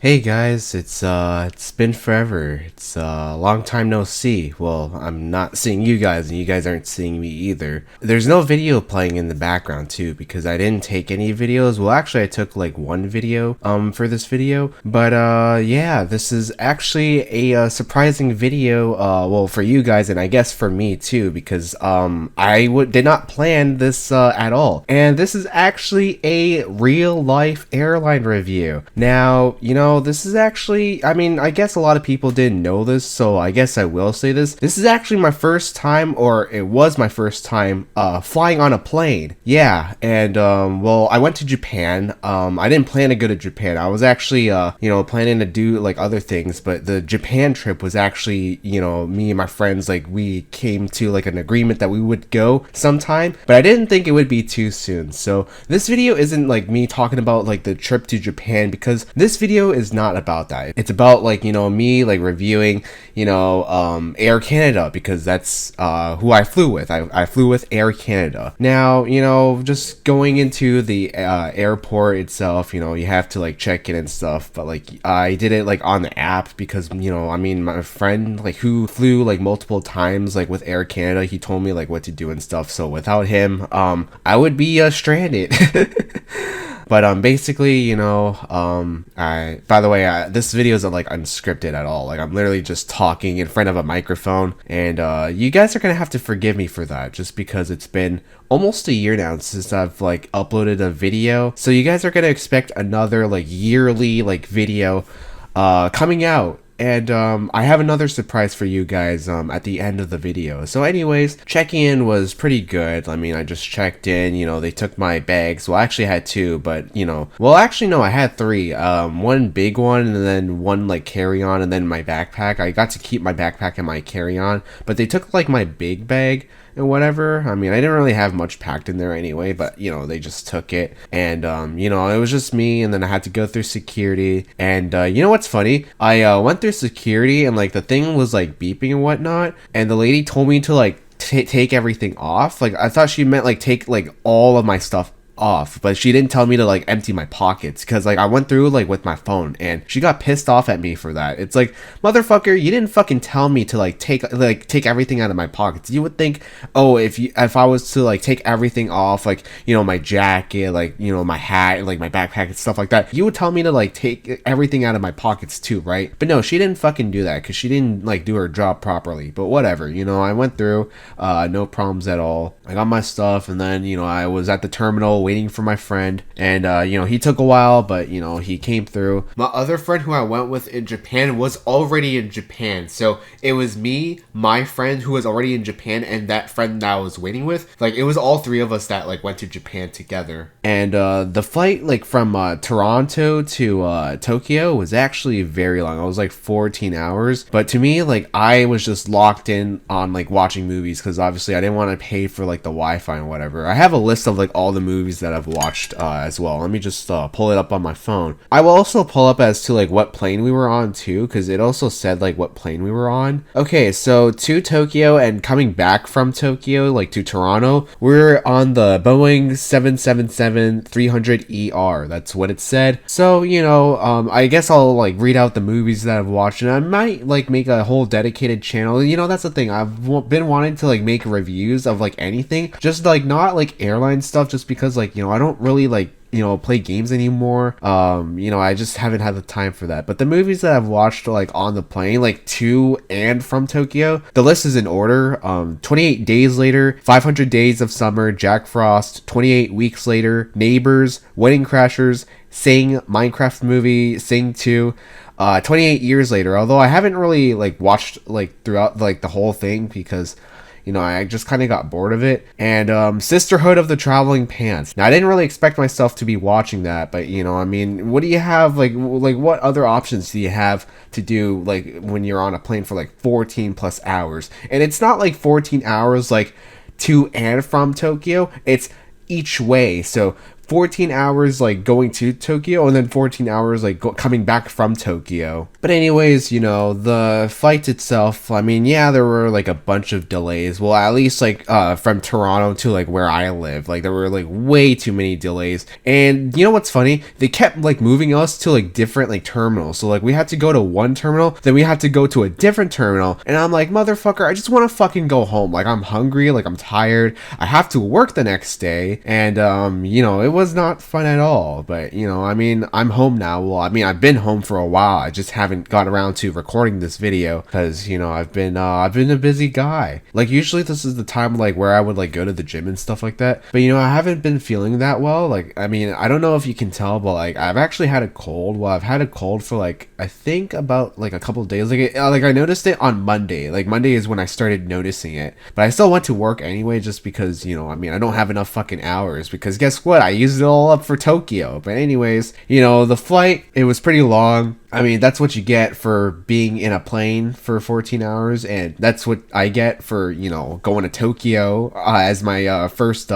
Hey guys, it's been forever. It's a long time no see. Well, I'm not seeing you guys and you guys aren't seeing me either. There's no video playing in the background too because I didn't take any videos. Well, actually I took like one video for this video. But yeah, this is actually a surprising video well for you guys and I guess for me too because did not plan this at all. And this is actually a real life airline review. Now, this is actually, I guess a lot of people didn't know this, so I guess I will say this. This is actually my first time, or it was my first time, flying on a plane. Yeah, and, well, I went to Japan. I didn't plan to go to Japan. I was actually, planning to do, like, other things, but the Japan trip was actually, me and my friends, like, we came to, like, an agreement that we would go sometime, but I didn't think it would be too soon. So this video isn't, like, me talking about, like, the trip to Japan, because this video is not about that. It's about like, me like reviewing, Air Canada, because that's who I flew with. I flew with Air Canada. Now, just going into the airport itself, you have to like check in and stuff, but like I did it like on the app because, my friend like who flew like multiple times like with Air Canada, he told me like what to do and stuff. So without him, I would be stranded. But basically, by the way, this video isn't like unscripted at all. Like I'm literally just talking in front of a microphone, and you guys are gonna have to forgive me for that, just because it's been almost a year now since I've like uploaded a video. So you guys are gonna expect another like yearly like video coming out. And I have another surprise for you guys at the end of the video. So anyways, checking in was pretty good. I just checked in, they took my bags. Well, I actually had two, but well, actually no, I had three. One big one and then one like carry-on and then my backpack. I got to keep my backpack and my carry-on, but they took like my big bag and whatever. I didn't really have much packed in there anyway, but they just took it. And it was just me, and then I had to go through security. And you know what's funny? I went through security and like the thing was like beeping and whatnot, and the lady told me to like take everything off. Like I thought she meant like take like all of my stuff off, but she didn't tell me to like empty my pockets, because like I went through like with my phone, and she got pissed off at me for that. It's like, motherfucker, you didn't fucking tell me to like take everything out of my pockets. You would think, oh, if I was to like take everything off, like my jacket, like my hat, like my backpack and stuff like that, you would tell me to like take everything out of my pockets too, right? But no, she didn't fucking do that, because she didn't like do her job properly. But whatever, I went through, no problems at all. I got my stuff, and then I was at the terminal waiting for my friend, and he took a while, but he came through. My other friend who I went with in Japan was already in Japan, so it was me, my friend who was already in Japan, and that friend that I was waiting with. Like it was all three of us that like went to Japan together. And the flight like from Toronto to Tokyo was actually very long. It was like 14 hours, but to me, like I was just locked in on like watching movies, because obviously I didn't want to pay for like the Wi-Fi and whatever. I have a list of like all the movies that I've watched as well. Let me just pull it up on my phone. I will also pull up as to like what plane we were on too, because it also said like what plane we were on. Okay, so to Tokyo and coming back from Tokyo like to Toronto, we're on the Boeing 777-300ER. That's what it said. So I guess I'll like read out the movies that I've watched, and I might like make a whole dedicated channel. That's the thing, I've been wanting to like make reviews of like anything, just like not like airline stuff, just because like I don't really like play games anymore. I just haven't had the time for that. But the movies that I've watched like on the plane, like to and from Tokyo, the list is in order. 28 Days Later, 500 Days of Summer, Jack Frost, 28 Weeks Later, Neighbors, Wedding Crashers, Sing, Minecraft Movie, Sing 2, 28 Years Later. Although I haven't really like watched like throughout like the whole thing, because I just kind of got bored of it. And Sisterhood of the Traveling Pants. Now, I didn't really expect myself to be watching that, but what do you have, like what other options do you have to do, like, when you're on a plane for, like, 14 plus hours? And it's not, like, 14 hours, like, to and from Tokyo. It's each way. So 14 hours like going to Tokyo and then 14 hours like coming back from Tokyo. But anyways, you know, the flight itself, I mean, yeah, there were like a bunch of delays. Well, at least like from Toronto to like where I live, like there were like way too many delays. And you know what's funny? They kept like moving us to like different like terminals. So like we had to go to one terminal, then we had to go to a different terminal. And I'm like, motherfucker, I just want to fucking go home. Like I'm hungry, like I'm tired. I have to work the next day. And you know, it was not fun at all. But you know, I mean, I'm home now. Well, I mean, I've been home for a while. I just haven't got around to recording this video because you know I've been a busy guy. Like usually this is the time like where I would like go to the gym and stuff like that. But you know, I haven't been feeling that well. Like I mean, I don't know if you can tell, but like I've actually had a cold. Well, I've had a cold for like I think about like a couple of days. Like I noticed it on Monday. Like Monday is when I started noticing it. But I still went to work anyway, just because you know, I mean, I don't have enough fucking hours because guess what? I used it all up for Tokyo. But anyways, you know, the flight, it was pretty long. I mean, that's what you get for being in a plane for 14 hours, and that's what I get for, you know, going to Tokyo as my first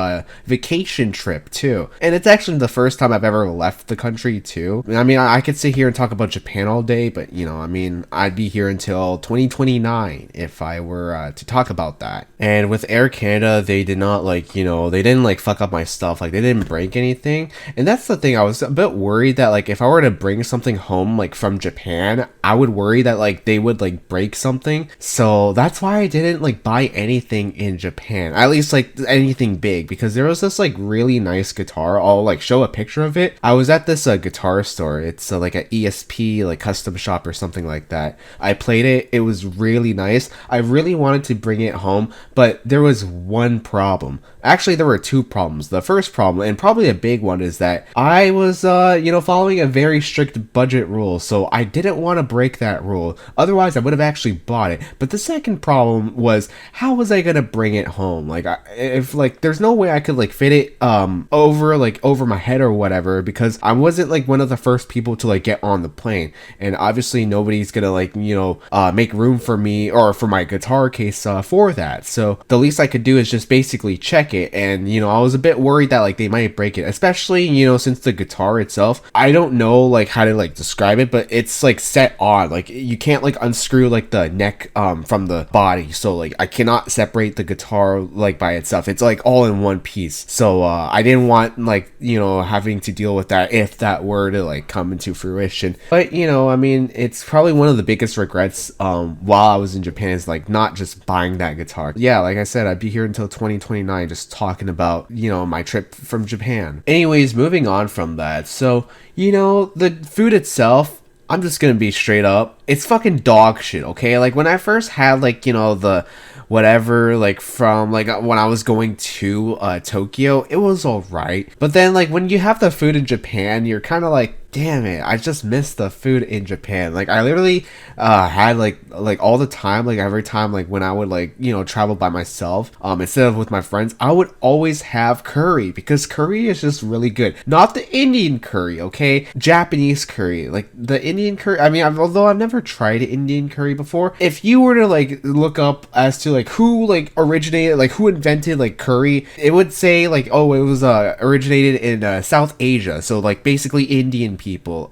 vacation trip, too. And it's actually the first time I've ever left the country, too. I mean, I could sit here and talk about Japan all day, but, you know, I mean, I'd be here until 2029 if I were to talk about that. And with Air Canada, they did not, like, you know, they didn't, like, fuck up my stuff. Like, they didn't break anything. And that's the thing. I was a bit worried that, like, if I were to bring something home, like, from Japan, I would worry that like they would like break something. So that's why I didn't like buy anything in Japan, at least like anything big, because there was this like really nice guitar. I'll like show a picture of it. I was at this guitar store. It's like an ESP like custom shop or something like that. I played it. It was really nice. I really wanted to bring it home, but there was one problem. Actually, there were two problems. The first problem, and probably a big one, is that I was you know, following a very strict budget rule. So I didn't want to break that rule. Otherwise, I would have actually bought it. But the second problem was, how was I gonna bring it home? Like, if like, there's no way I could like fit it over my head or whatever, because I wasn't like one of the first people to like get on the plane, and obviously nobody's gonna like, you know, make room for me or for my guitar case for that. So the least I could do is just basically check it, and you know, I was a bit worried that like they might break it, especially you know, since the guitar itself, I don't know like how to like describe it, but it's like set on, like you can't like unscrew like the neck from the body, so like I cannot separate the guitar like by itself. It's like all in one piece. So I didn't want like, you know, having to deal with that if that were to like come into fruition. But you know, I mean, it's probably one of the biggest regrets while I was in Japan is like not just buying that guitar. Yeah, like I said, I'd be here until 2029 just talking about, you know, my trip from Japan. Anyways, moving on from that. So, you know, the food itself, I'm just gonna be straight up, it's fucking dog shit, okay? Like when I first had like, you know, the whatever like from like when I was going to Tokyo, it was alright. But then like when you have the food in Japan, you're kind of like, damn it, I just missed the food in Japan. Like I literally had like all the time, like every time like when I would like, you know, travel by myself instead of with my friends, I would always have curry, because curry is just really good. Not the Indian curry, okay? Japanese curry. Like the Indian curry, I mean, although I've never tried Indian curry before, if you were to like look up as to like who like originated, like who invented like curry, it would say like, oh, it was originated in South Asia. So like basically Indian people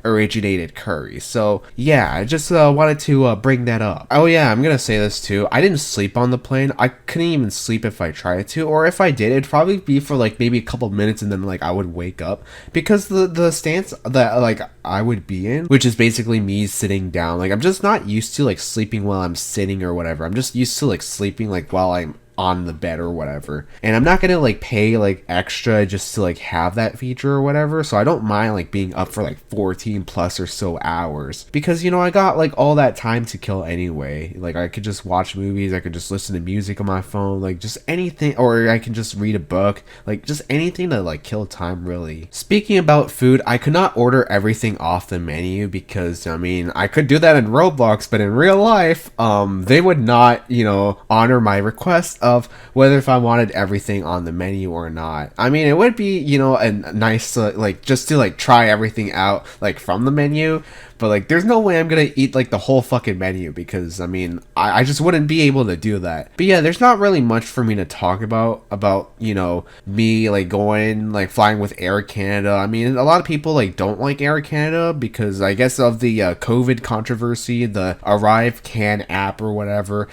originated curry. So yeah, I just wanted to bring that up. Oh yeah, I'm gonna say this too, I didn't sleep on the plane. I couldn't even sleep if I tried to, or if I did, it'd probably be for like maybe a couple minutes and then like I would wake up, because the stance that like I would be in, which is basically me sitting down, like I'm just not used to like sleeping while I'm sitting or whatever. I'm just used to like sleeping like while I'm on the bed or whatever, and I'm not gonna like pay like extra just to like have that feature or whatever. So I don't mind like being up for like 14 plus or so hours, because you know, I got like all that time to kill anyway. Like I could just watch movies, I could just listen to music on my phone, like just anything, or I can just read a book, like just anything to like kill time really. Speaking about food, I could not order everything off the menu, because I mean, I could do that in Roblox, but in real life they would not, you know, honor my request of whether if I wanted everything on the menu or not. I mean, it would be, you know, a nice like just to like try everything out like from the menu, but like there's no way I'm gonna eat like the whole fucking menu, because I mean I just wouldn't be able to do that. But yeah, there's not really much for me to talk about, you know, me like going like flying with Air Canada. I mean, a lot of people like don't like Air Canada because I guess of the COVID controversy, the Arrive Can app or whatever.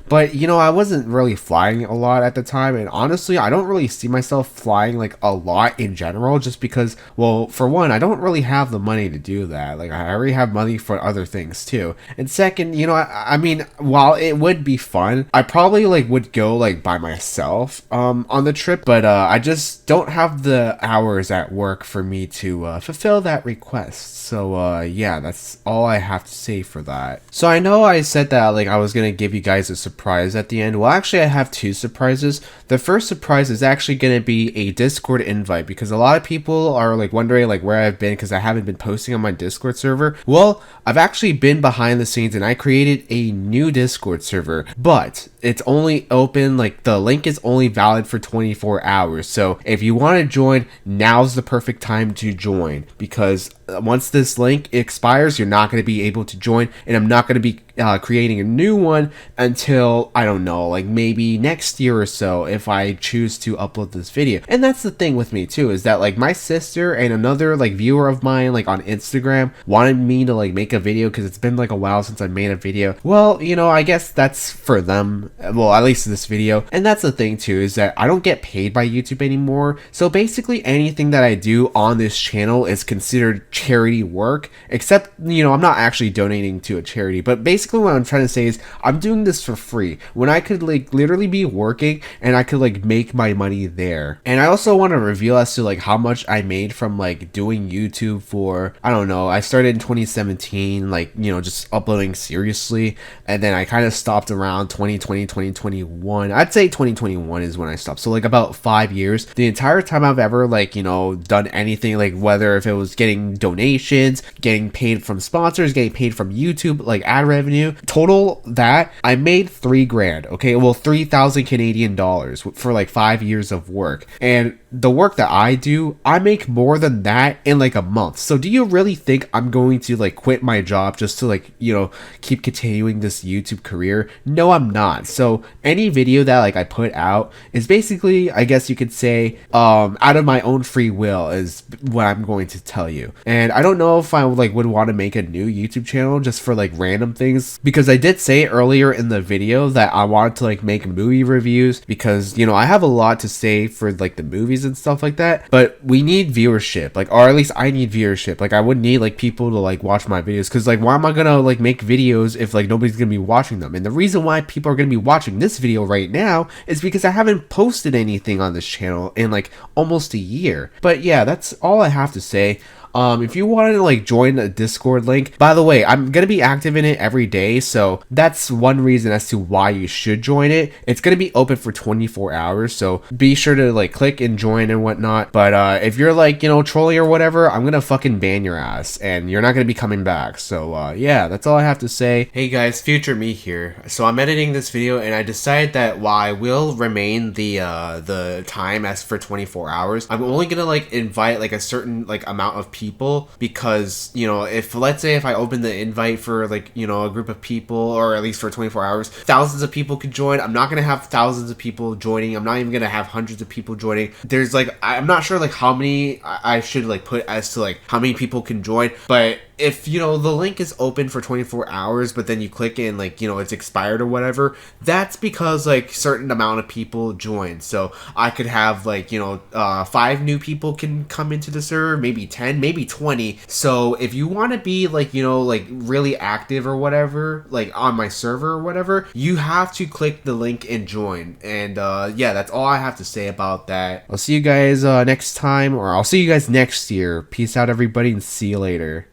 But you know, I wasn't really flying a lot at the time, and honestly, I don't really see myself flying like a lot in general, just because, well, for one, I don't really have the money to do that. Like, I already have money for other things too. And second, you know, I mean, while it would be fun, I probably like would go like by myself on the trip, but I just don't have the hours at work for me to fulfill that request. So yeah, that's all I have to say for that. So I know I said that like I was gonna give you guys a surprise at the end. Well, actually I have two surprises. The first surprise is actually gonna be a Discord invite, because a lot of people are like wondering like where I've been, because I haven't been posting on my Discord server. Well, I've actually been behind the scenes and I created a new Discord server, but it's only open, like the link is only valid for 24 hours. So if you want to join, now's the perfect time to join, because once this link expires, you're not going to be able to join, and I'm not going to be creating a new one until, I don't know, like maybe next year or so, if I choose to upload this video. And that's the thing with me too, is that like my sister and another like viewer of mine like on Instagram wanted me to like make a video, because it's been like a while since I made a video. Well, you know, I guess that's for them, well, at least this video. And that's the thing too, is that I don't get paid by YouTube anymore, so basically anything that I do on this channel is considered charity work, except, you know, I'm not actually donating to a charity. But basically what I'm trying to say is I'm doing this for free when I could like literally be working and I could like make my money there. And I also want to reveal as to like how much I made from like doing YouTube for, I don't know, I started in 2017, like, you know, just uploading seriously, and then I kind of stopped around 2020, 2021. I'd say 2021 is when I stopped, so like about 5 years. The entire time I've ever like, you know, done anything, like whether if it was getting donations, getting paid from sponsors, getting paid from YouTube, like ad revenue, total that I made $3,000. Okay, well, 3,000 Canadian dollars for like 5 years of work. And the work that I do, I make more than that in like a month. So do you really think I'm going to like quit my job just to like, you know, keep continuing this YouTube career? No, I'm not. So any video that like I put out is basically, I guess you could say, out of my own free will, is what I'm going to tell you. And I don't know if I like would want to make a new YouTube channel just for like random things, because I did say earlier in the video that I wanted to like make movie reviews, because, you know, I have a lot to say for like the movies and stuff like that, but we need viewership, like, or at least I need viewership. Like, I would need like people to like watch my videos, because like why am I gonna like make videos if like nobody's gonna be watching them? And the reason why people are gonna be watching this video right now is because I haven't posted anything on this channel in like almost a year. But yeah, that's all I have to say. If you wanted to like join a Discord link, by the way, I'm gonna be active in it every day, so that's one reason as to why you should join it. It's gonna be open for 24 hours, so be sure to like click and join and whatnot. But if you're like, you know, trolling or whatever, I'm gonna fucking ban your ass and you're not gonna be coming back. So yeah, that's all I have to say. Hey guys, future me here. So I'm editing this video and I decided that while I will remain the time as for 24 hours, I'm only gonna like invite like a certain like amount of people, because, you know, if let's say if I open the invite for like, you know, a group of people, or at least for 24 hours, thousands of people could join. I'm not gonna have thousands of people joining. I'm not even gonna have hundreds of people joining. There's like, I'm not sure like how many I should like put as to like how many people can join. But if, you know, the link is open for 24 hours, but then you click it and like, you know, it's expired or whatever, that's because like certain amount of people join. So I could have like, you know, 5 new people can come into the server, maybe 10, maybe 20. So if you want to be like, you know, like really active or whatever, like on my server or whatever, you have to click the link and join. And yeah, that's all I have to say about that. I'll see you guys next time, or I'll see you guys next year. Peace out everybody, and see you later.